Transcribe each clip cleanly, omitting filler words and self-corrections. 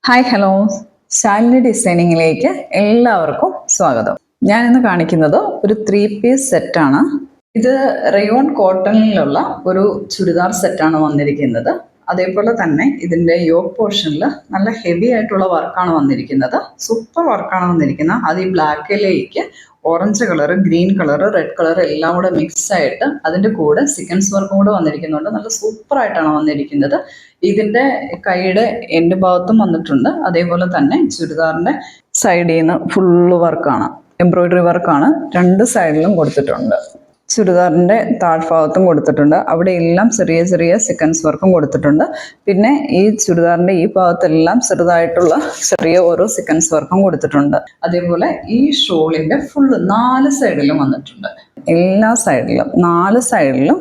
Hi hello, Shalini ഡിസൈനിങ്ങിലേക്ക് എല്ലാവർക്കും സ്വാഗതം. ഞാൻ ഇന്ന് കാണിക്കുന്നത് ഒരു 3 പീസ് സെറ്റാണ്. ഇത് റയോൺ കോട്ടണിലുള്ള ഒരു ചുരിദാർ സെറ്റാണ് വന്നിരിക്കുന്നത്. അതേപോലെ തന്നെ ഇതിൻ്റെ യോക്ക് പോർഷനിൽ നല്ല ഹെവി ആയിട്ടുള്ള വർക്കാണ് വന്നിരിക്കുന്നത്. സൂപ്പർ വർക്കാണ് വന്നിരിക്കുന്നത്. അത് ഈ ബ്ലാക്കിലേക്ക് orange colour, green colour, red colour എല്ലാം കൂടെ മിക്സ് ആയിട്ട് അതിൻ്റെ കൂടെ സീക്വൻസ് വർക്കും കൂടെ വന്നിരിക്കുന്നുണ്ട്. നല്ല സൂപ്പർ ആയിട്ടാണ് വന്നിരിക്കുന്നത്. ഇതിൻ്റെ കൈയുടെ എൻഡ് ഭാഗത്തും വന്നിട്ടുണ്ട്. അതേപോലെ തന്നെ ചുരിദാറിൻ്റെ സൈഡിൽ നിന്ന് ഫുള്ള് വർക്കാണ്, എംബ്രോയിഡറി വർക്കാണ് രണ്ട് സൈഡിലും കൊടുത്തിട്ടുണ്ട്. ചുരിദാറിൻ്റെ താഴ്ഭാഗത്തും കൊടുത്തിട്ടുണ്ട്. അവിടെ എല്ലാം ചെറിയ ചെറിയ സീക്വൻസ് വർക്കും കൊടുത്തിട്ടുണ്ട്. പിന്നെ ഈ ചുരിദാറിൻ്റെ ഈ ഭാഗത്തെല്ലാം ചെറുതായിട്ടുള്ള ചെറിയ ഓരോ സീക്വൻസ് വർക്കും കൊടുത്തിട്ടുണ്ട്. അതേപോലെ ഈ ഷോളിൻ്റെ ഫുള്ള് 4 സൈഡിലും വന്നിട്ടുണ്ട്. എല്ലാ സൈഡിലും 4 സൈഡിലും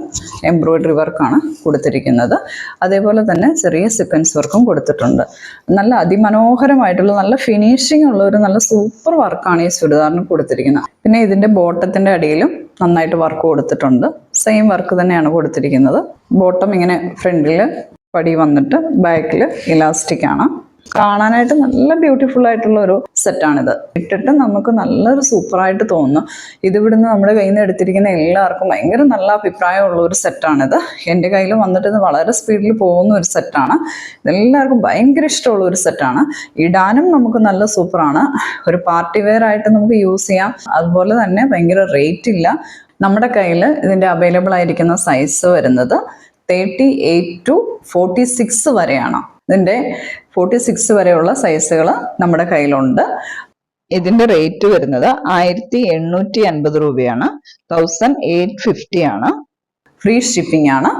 എംബ്രോയിഡറി വർക്കാണ് കൊടുത്തിരിക്കുന്നത്. അതേപോലെ തന്നെ ചെറിയ സീക്വൻസ് വർക്കും കൊടുത്തിട്ടുണ്ട്. നല്ല അതിമനോഹരമായിട്ടുള്ള നല്ല ഫിനിഷിംഗ് ഉള്ള ഒരു നല്ല സൂപ്പർ വർക്കാണ് ഈ ചുരിദാറിന് കൊടുത്തിരിക്കുന്നത്. പിന്നെ ഇതിൻ്റെ ബോട്ടത്തിൻ്റെ അടിയിലും നന്നായിട്ട് വർക്ക് കൊടുത്തിട്ടുണ്ട്. സെയിം വർക്ക് തന്നെയാണ് കൊടുത്തിരിക്കുന്നത്. ബോട്ടം ഇങ്ങനെ ഫ്രണ്ടിൽ പടി വന്നിട്ട് ബാക്കിൽ ഇലാസ്റ്റിക് ആണ്. കാണാനായിട്ട് നല്ല ബ്യൂട്ടിഫുൾ ആയിട്ടുള്ള ഒരു സെറ്റാണിത്. ഇട്ടിട്ട് നമുക്ക് നല്ലൊരു സൂപ്പറായിട്ട് തോന്നുന്നു. ഇതിവിടുന്ന് നമ്മുടെ കയ്യിൽ നിന്ന് എടുത്തിരിക്കുന്ന എല്ലാവർക്കും ഭയങ്കര നല്ല അഭിപ്രായമുള്ള ഒരു സെറ്റാണിത്. എൻ്റെ കയ്യിൽ വന്നിട്ട് ഇത് വളരെ സ്പീഡിൽ പോകുന്ന ഒരു സെറ്റാണ്. ഇതെല്ലാവർക്കും ഭയങ്കര ഇഷ്ടമുള്ള ഒരു സെറ്റാണ്. ഇടാനും നമുക്ക് നല്ല സൂപ്പറാണ്. ഒരു പാർട്ടി വെയർ ആയിട്ട് നമുക്ക് യൂസ് ചെയ്യാം. അതുപോലെ തന്നെ ഭയങ്കര റേറ്റ് ഇല്ല. നമ്മുടെ കയ്യിൽ ഇതിൻ്റെ അവൈലബിൾ ആയിരിക്കുന്ന സൈസ് വരുന്നത് 38 to 46 വരെയാണ്. ഇതിൻ്റെ 46 വരെയുള്ള സൈസുകൾ നമ്മുടെ കയ്യിലുണ്ട്. ഇതിൻ്റെ റേറ്റ് വരുന്നത് 1850 രൂപയാണ്. 1850 ആണ്. ഫ്രീ ഷിപ്പിംഗ് ആണ്.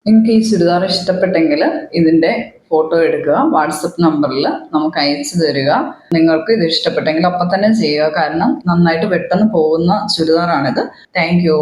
നിങ്ങൾക്ക് ഈ ചുരിദാർ ഇഷ്ടപ്പെട്ടെങ്കിൽ ഇതിൻ്റെ ഫോട്ടോ എടുക്കുക, വാട്സപ്പ് നമ്പറിൽ നമുക്ക് അയച്ചു തരിക. നിങ്ങൾക്ക് ഇത് ഇഷ്ടപ്പെട്ടെങ്കിൽ അപ്പം തന്നെ ചെയ്യുക. കാരണം നന്നായിട്ട് പെട്ടെന്ന് പോകുന്ന ചുരിദാറാണിത്. Thank you.